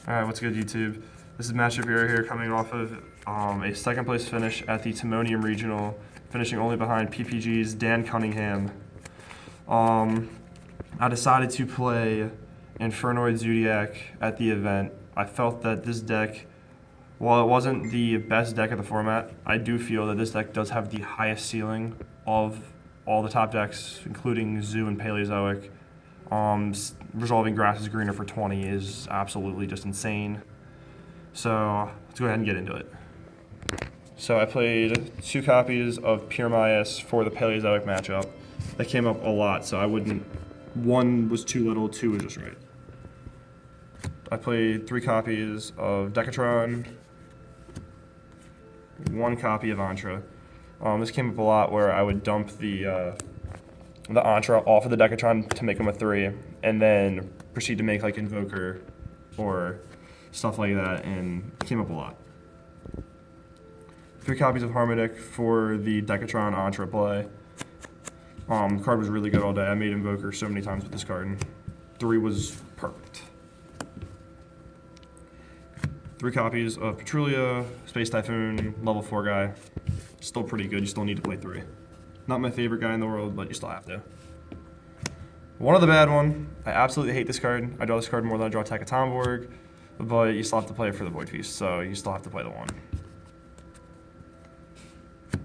Alright, what's good, YouTube? This is Shapiro here, coming off of a second place finish at the Timonium Regional, finishing only behind PPG's Dan Cunningham. I decided to play Infernoid Zoodiac at the event. I felt that this deck, while it wasn't the best deck of the format, I do feel that this deck does have the highest ceiling of all the top decks, including Zoo and Paleozoic. Resolving Grass is Greener for 20 is absolutely just insane. So let's go ahead and get into it. So I played 2 copies of Pyramias for the Paleozoic matchup. That came up a lot, so I wouldn't. 1 was too little, 2 was just right. I played 3 copies of Decatron, 1 copy of Antra. This came up a lot where I would dump the Antra off of the Decatron to make them a 3, and then proceed to make like Invoker or stuff like that, and it came up a lot. 3 copies of Harmonic for the Decatron Antra play. The card was really good all day. I made Invoker so many times with this card. 3 was perfect. 3 copies of Petrulia, Space Typhoon, level 4 guy. Still pretty good, you still need to play 3. Not my favorite guy in the world, but you still have to. One of the bad one, I absolutely hate this card. I draw this card more than I draw Tekatomborg, but you still have to play it for the Void Feast, so you still have to play the 1.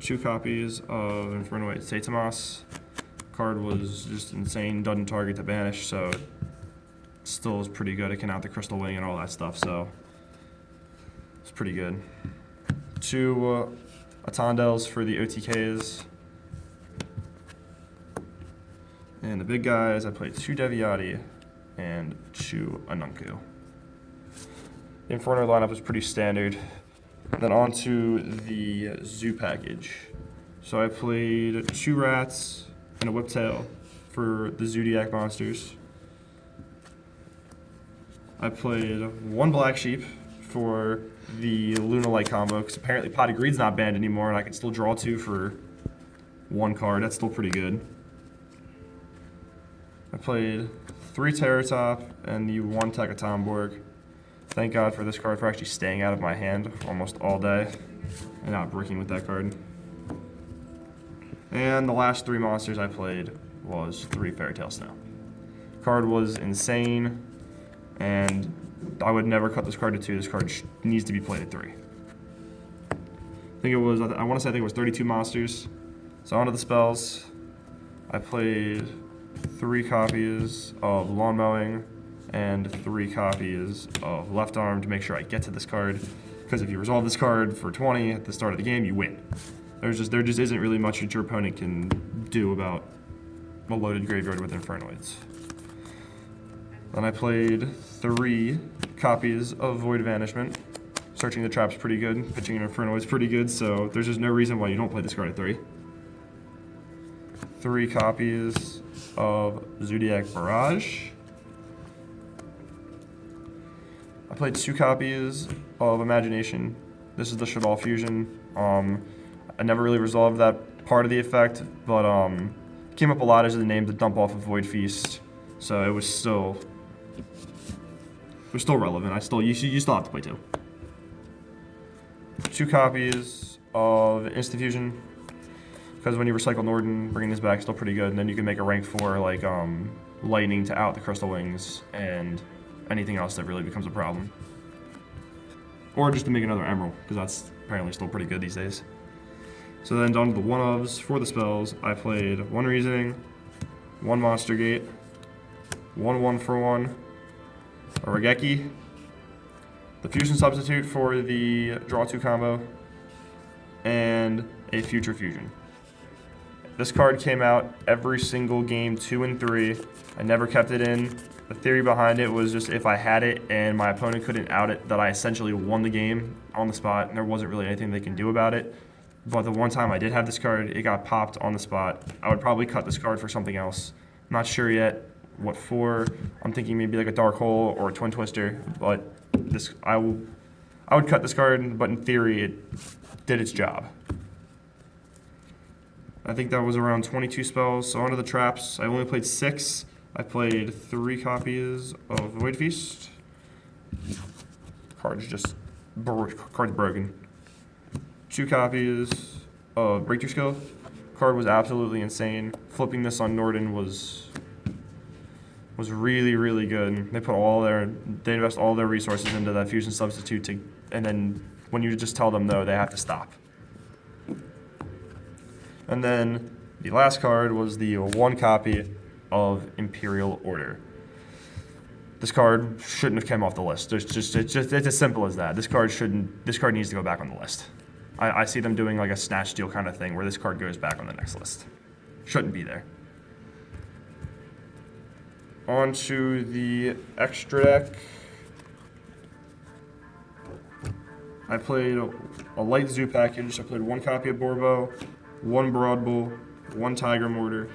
2 copies of Infernoid Zoodiac. Card was just insane, doesn't target to banish, so it still is pretty good. It can out the Crystal Wing and all that stuff, so it's pretty good. 2 Atondels for the OTKs. And the big guys, I played 2 Deviati and 2 Anunku. The Inferno lineup was pretty standard. Then on to the Zoo package. So I played 2 Rats and a Whiptail for the Zoodiac monsters. I played 1 Black Sheep for the Luna Light combo, because apparently Pot of Greed's not banned anymore, and I can still draw 2 for 1 card. That's still pretty good. I played 3 Terratop and the 1 Tekatomborg. Thank God for this card for actually staying out of my hand almost all day and not breaking with that card. And the last 3 monsters I played was 3 Fairytale Snow. Card was insane, and I would never cut this card to 2. This card needs to be played at 3. I think it was, I want to say, I think it was 32 monsters. So onto the spells. I played 3 copies of Lawn Mowing and 3 copies of Left Arm to make sure I get to this card. Because if you resolve this card for 20 at the start of the game, you win. There just isn't really much that your opponent can do about a loaded graveyard with Infernoids. Then I played 3 copies of Void Vanishment. Searching the Trap's pretty good, pitching an Infernoid's pretty good, so there's just no reason why you don't play this card at 3. 3 copies of Zoodiac Barrage. I played 2 copies of Imagination. This is the Shabal Fusion. I never really resolved that part of the effect, but it came up a lot as the name to dump off of Void Feast, so it was still relevant. You still have to play 2. 2 copies of Instant Fusion, because when you recycle Norden, bringing this back is still pretty good, and then you can make a rank 4 like Lightning to out the Crystal Wings and anything else that really becomes a problem. Or just to make another Emerald, because that's apparently still pretty good these days. So then down to the 1-ofs for the spells, I played 1 Reasoning, 1 Monster Gate, 1 1-for-1, a Regeki, the Fusion Substitute for the Draw 2 combo, and a Future Fusion. This card came out every single game 2 and 3. I never kept it in. The theory behind it was just if I had it and my opponent couldn't out it, that I essentially won the game on the spot, and there wasn't really anything they can do about it. But the one time I did have this card, it got popped on the spot. I would probably cut this card for something else. I'm not sure yet what for. I'm thinking maybe like a Dark Hole or a Twin Twister, but I would cut this card, but in theory it did its job. I think that was around 22 spells. So onto the traps. I only played 6. I played 3 copies of Void Feast, card's just card's broken. 2 copies of Breakthrough Skill. Card was absolutely insane. Flipping this on Norden was really, really good. They invest all their resources into that fusion substitute and then when you just tell them no, they have to stop. And then the last card was the 1 copy of Imperial Order. This card shouldn't have come off the list. It's as simple as that. This card needs to go back on the list. I see them doing like a snatch deal kind of thing where this card goes back on the next list. Shouldn't be there. On to the extra deck. I played a light zoo package. I played 1 copy of Borbo, 1 Broad Bull, 1 Tiger Mortar,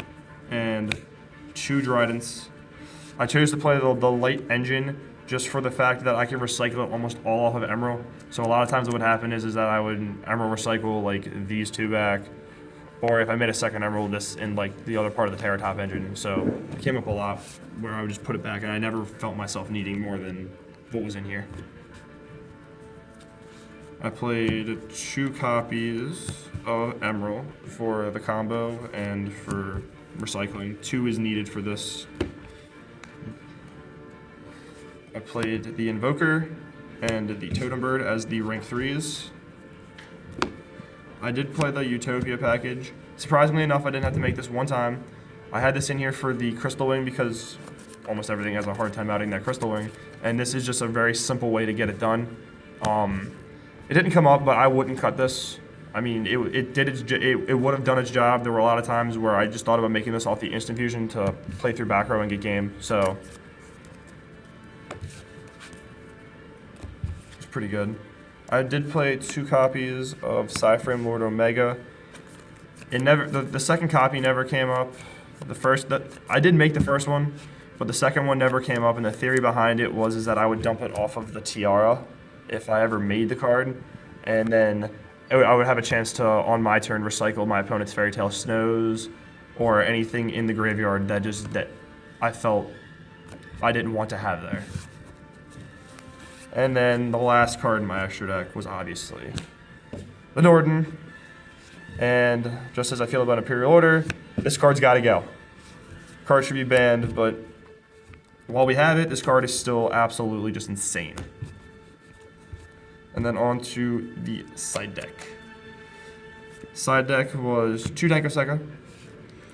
and 2 Dridents. I chose to play the light engine just for the fact that I can recycle it almost all off of Emerald. So a lot of times what would happen is that I would Emerald recycle like these 2 back, or if I made a second Emerald, this in like the other part of the Terratop engine. So it came up a lot where I would just put it back, and I never felt myself needing more than what was in here. I played 2 copies of Emerald for the combo and for recycling. 2 is needed for this. I played the Invoker and the Totem Bird as the rank 3s. I did play the Utopia package. Surprisingly enough, I didn't have to make this one time. I had this in here for the Crystal Wing because almost everything has a hard time outing that Crystal Wing, and this is just a very simple way to get it done. It didn't come up, but I wouldn't cut this. I mean, it would have done its job. There were a lot of times where I just thought about making this off the instant fusion to play through back row and get game, so it's pretty good. I did play 2 copies of Cyframe Lord Omega. The second copy never came up. I did make the first one, but the second one never came up, and the theory behind it was that I would dump it off of the Tiara if I ever made the card, and then I would have a chance to, on my turn, recycle my opponent's Fairy Tale Snows or anything in the graveyard that I felt I didn't want to have there. And then the last card in my extra deck was obviously the Norden. And just as I feel about Imperial Order, this card's got to go. Card should be banned, but while we have it, this card is still absolutely just insane. And then on to the side deck. Side deck was 2 Dankoseka.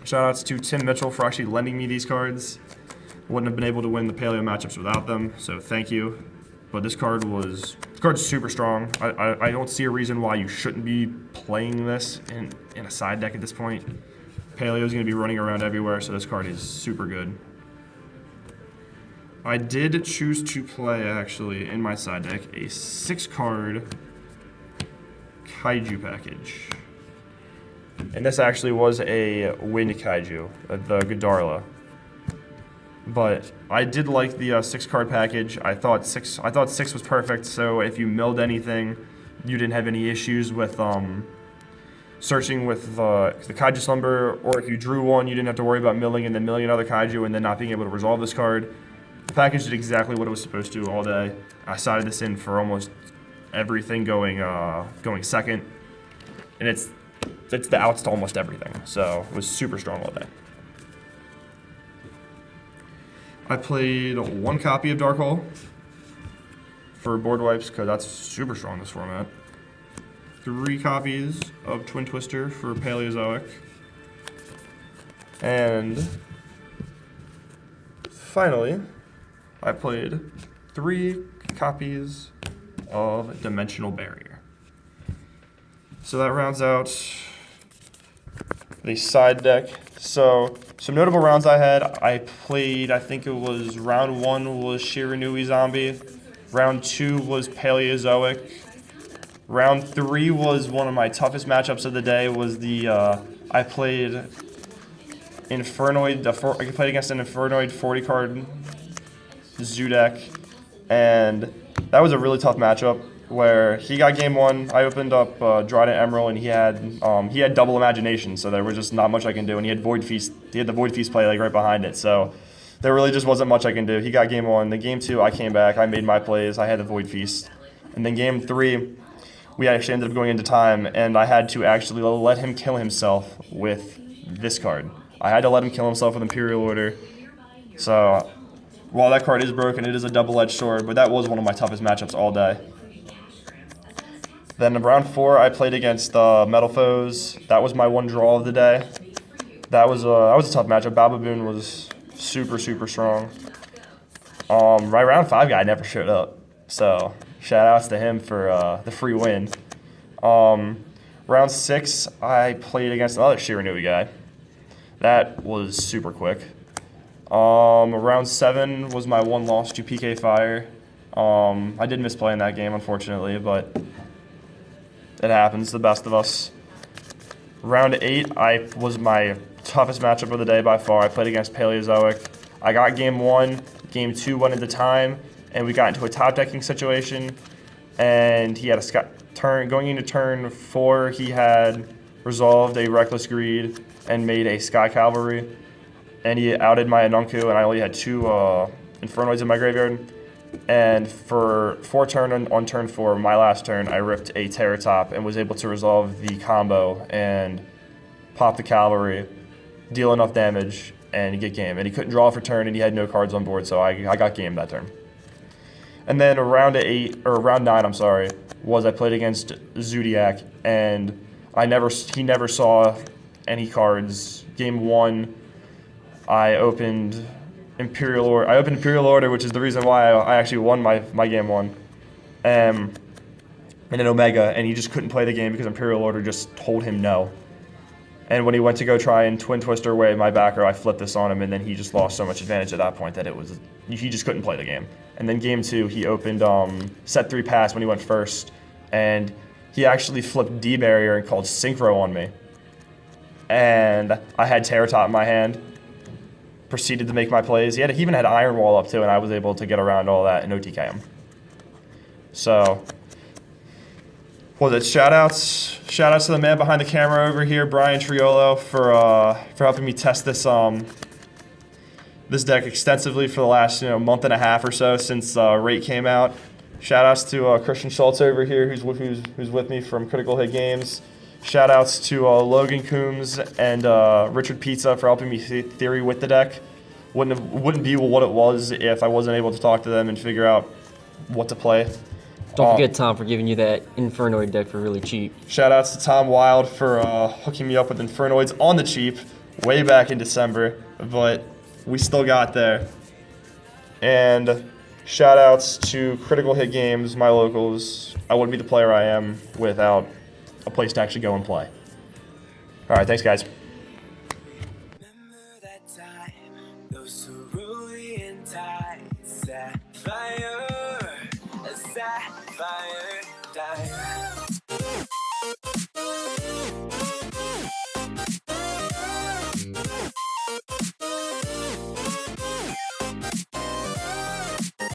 Shoutouts to Tim Mitchell for actually lending me these cards. Wouldn't have been able to win the Paleo matchups without them, so thank you. But this card's super strong. I don't see a reason why you shouldn't be playing this in a side deck at this point. Paleo's going to be running around everywhere, so this card is super good. I did choose to play, actually, in my side deck, a 6-card Kaiju package. And this actually was a Wind Kaiju, the Godarla. But I did like the 6-card package. I thought 6 was perfect, so if you milled anything, you didn't have any issues with searching with the Kaiju Slumber, or if you drew one, you didn't have to worry about milling and then milling another Kaiju and then not being able to resolve this card. The package did exactly what it was supposed to all day. I sided this in for almost everything going second, and it's the outs to almost everything. So it was super strong all day. I played 1 copy of Dark Hole for board wipes because that's super strong in this format. 3 copies of Twin Twister for Paleozoic, and finally, I played 3 copies of Dimensional Barrier. So that rounds out the side deck. So some notable rounds I had. I played, I think it was round 1 was Shiranui Zombie. Round 2 was Paleozoic. Round 3 was one of my toughest matchups of the day. Was I played Infernoid. I played against an Infernoid 40-card Zoodiac, and that was a really tough matchup where he got game 1. I opened up Dryden Emerald, and he had double imagination, so there was just not much I can do. And he had Void Feast. He had the Void Feast play like right behind it, so there really just wasn't much I can do. He got game 1. The game 2, I came back. I made my plays. I had the Void Feast, And then game 3, we actually ended up going into time, and I had to actually let him kill himself with this card. I had to let him kill himself with Imperial Order. So, while that card is broken, it is a double-edged sword, but that was one of my toughest matchups all day. Then in round 4, I played against Metal Foes. That was my one draw of the day. That was a tough matchup. Bababoon was super, super strong. My round 5 guy never showed up, so shout outs to him for the free win. Round 6, I played against another Shiranui guy. That was super quick. Round 7 was my one loss to PK Fire. I did miss playing that game, unfortunately, but it happens, the best of us. Round 8, was my toughest matchup of the day by far. I played against Paleozoic. I got game 1, game 2 went into time, and we got into a top decking situation, and he had a going into turn 4, he had resolved a Reckless Greed and made a Sky Cavalry, and he outed my Anunku, and I only had 2 Infernoids in my graveyard. And for 4 turn on turn 4, my last turn, I ripped a Terratop and was able to resolve the combo and pop the Cavalry, deal enough damage, and get game. And he couldn't draw for turn, and he had no cards on board, so I got game that turn. And then round 9, I'm sorry, was I played against Zoodiac, and he never saw any cards. Game 1, I opened Imperial Order, which is the reason why I actually won my game 1. And then Omega, and he just couldn't play the game because Imperial Order just told him no. And when he went to go try and Twin Twister away my backer, I flipped this on him, and then he just lost so much advantage at that point that he just couldn't play the game. And then game 2, he opened set 3 pass when he went first, and he actually flipped D Barrier and called Synchro on me. And I had Terratop in my hand, proceeded to make my plays. He even had Iron Wall up too, and I was able to get around all that and OTK him. So, shout outs to the man behind the camera over here, Brian Triolo, for helping me test this this deck extensively for the last month and a half or so since Rate came out. Shout outs to Christian Schultz over here, who's with me from Critical Hit Games. Shout outs to Logan Coombs and Richard Pizza for helping me theory with the deck. Wouldn't be what it was if I wasn't able to talk to them and figure out what to play. Don't forget Tom for giving you that Infernoid deck for really cheap. Shout outs to Tom Wild for hooking me up with Infernoids on the cheap way back in December, but we still got there. And shout outs to Critical Hit Games, my locals. I wouldn't be the player I am without a place to actually go and play. All right, thanks, guys. Remember that time, those cerulean tides, Sapphire, a sapphire diamond.